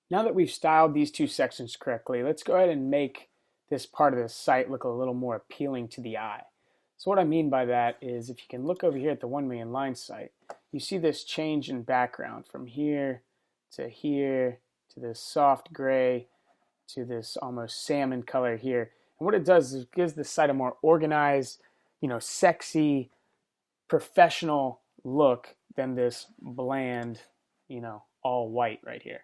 Now that we've styled these two sections correctly, let's go ahead and make this part of the site look a little more appealing to the eye. So what I mean by that is if you can look over here at the 1 million line site, you see this change in background from here to this soft gray to this almost salmon color here. And what it does is it gives the site a more organized, sexy, professional look than this bland, all white right here.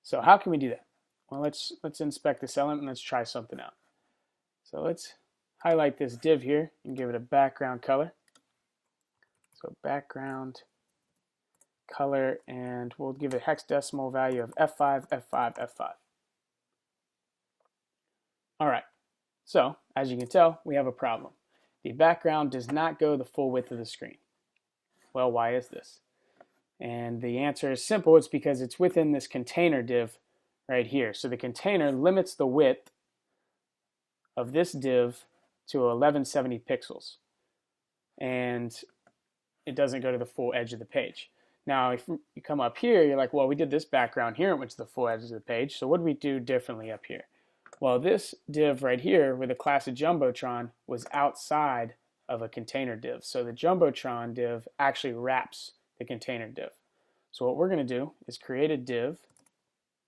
So how can we do that? Well, let's inspect this element and let's try something out. So let's highlight this div here and give it a background color. So background color, and we'll give it a hexadecimal value of F5, F5, F5. All right, so as you can tell, we have a problem. The background does not go the full width of the screen. Well, why is this? And the answer is simple. It's because it's within this container div right here. So the container limits the width of this div to 1170 pixels. And it doesn't go to the full edge of the page. Now, if you come up here, you're like, well, we did this background here, it went to the full edge of the page. So what do we do differently up here? Well, this div right here with the class of Jumbotron was outside of a container div. So the Jumbotron div actually wraps the container div. So what we're going to do is create a div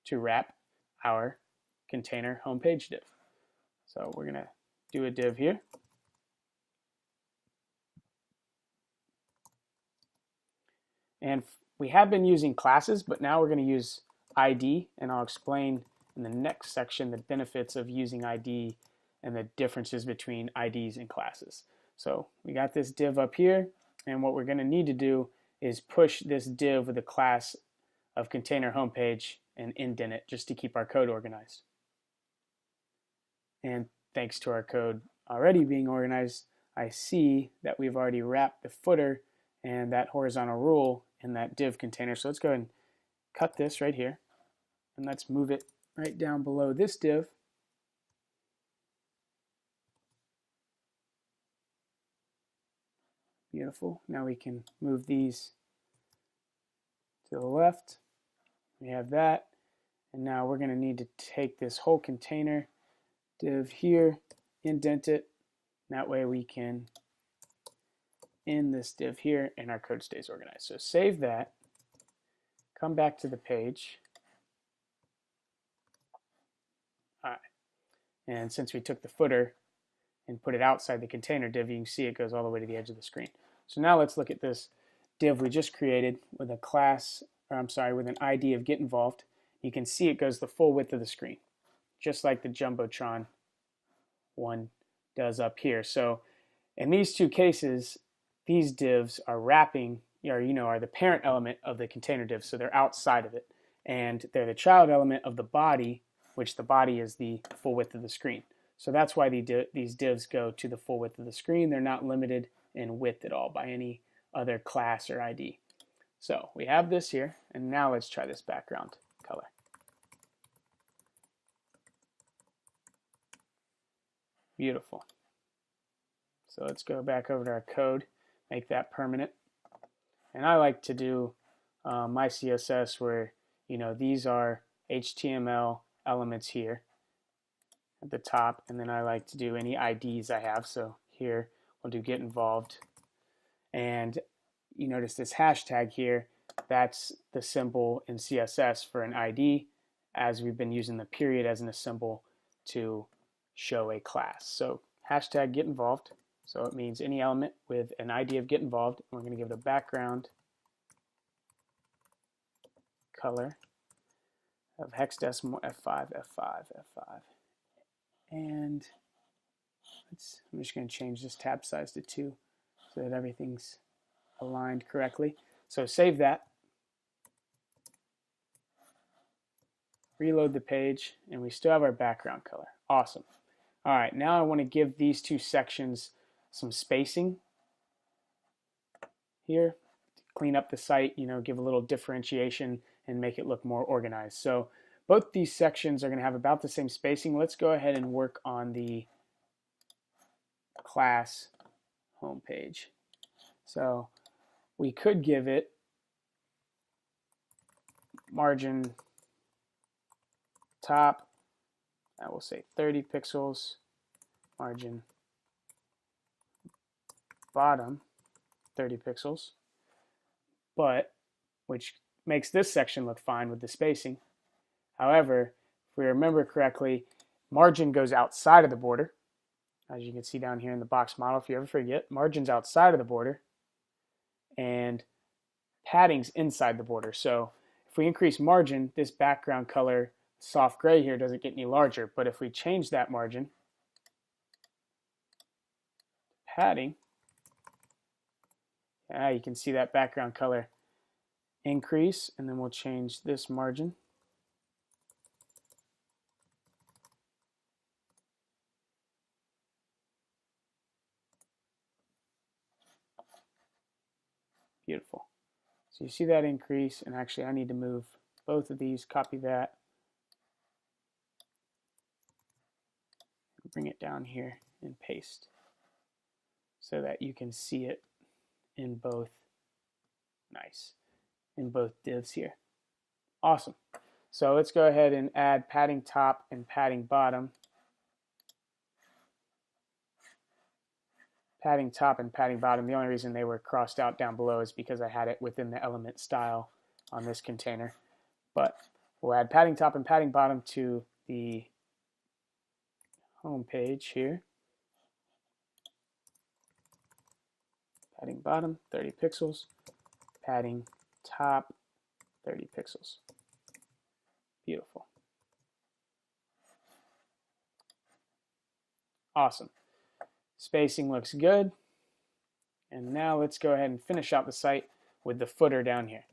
to wrap our container homepage div. So we're going to do a div here. And we have been using classes, but now we're going to use ID, and I'll explain in the next section the benefits of using ID and the differences between IDs and classes. So we got this div up here, and what we're going to need to do is push this div with a class of container homepage and indent it just to keep our code organized. And thanks to our code already being organized, I see that we've already wrapped the footer and that horizontal rule in that div container. So let's go ahead and cut this right here, and let's move it right down below this div. Beautiful. Now we can move these to the left. We have that. And now we're going to need to take this whole container div here, indent it. That way we can end this div here and our code stays organized. So save that. Come back to the page. All right. And since we took the footer and put it outside the container div, you can see it goes all the way to the edge of the screen. So now let's look at this div we just created with a class, or I'm sorry, with an ID of getInvolved. You can see it goes the full width of the screen, just like the Jumbotron one does up here. So in these two cases, these divs are wrapping, are the parent element of the container div, so they're outside of it. And they're the child element of the body, which the body is the full width of the screen. So that's why these divs go to the full width of the screen. They're not limited in width at all by any other class or ID. So we have this here, and now let's try this background color. Beautiful. So let's go back over to our code, make that permanent. And I like to do my CSS where, these are HTML elements here at the top, and then I like to do any IDs I have. So here we'll do getInvolved, and you notice this hashtag here, that's the symbol in CSS for an ID, as we've been using the period as a symbol to show a class. So hashtag getInvolved, so it means any element with an ID of getInvolved, and we're going to give it a background color of hexadecimal F5, F5, F5. And I'm just going to change this tab size to 2 so that everything's aligned correctly. So save that. Reload the page, and we still have our background color. Awesome. All right, now I want to give these two sections some spacing here to clean up the site, give a little differentiation and make it look more organized. So both these sections are going to have about the same spacing. Let's go ahead and work on the class homepage. So we could give it margin top, I will say 30 pixels, margin bottom 30 pixels, but which makes this section look fine with the spacing. However, if we remember correctly, margin goes outside of the border. As you can see down here in the box model, if you ever forget, margin's outside of the border and padding's inside the border. So if we increase margin, this background color, soft gray here, doesn't get any larger. But if we change that margin, padding, you can see that background color increase, and then we'll change this margin. Beautiful. So you see that increase, and actually I need to move both of these, copy that, bring it down here and paste so that you can see it in both, in both divs here. Awesome. So let's go ahead and add padding top and padding bottom. Padding top and padding bottom, the only reason they were crossed out down below is because I had it within the element style on this container. But we'll add padding top and padding bottom to the home page here. Padding bottom, 30 pixels. Padding top, 30 pixels. Beautiful. Awesome. Spacing looks good. And now let's go ahead and finish out the site with the footer down here.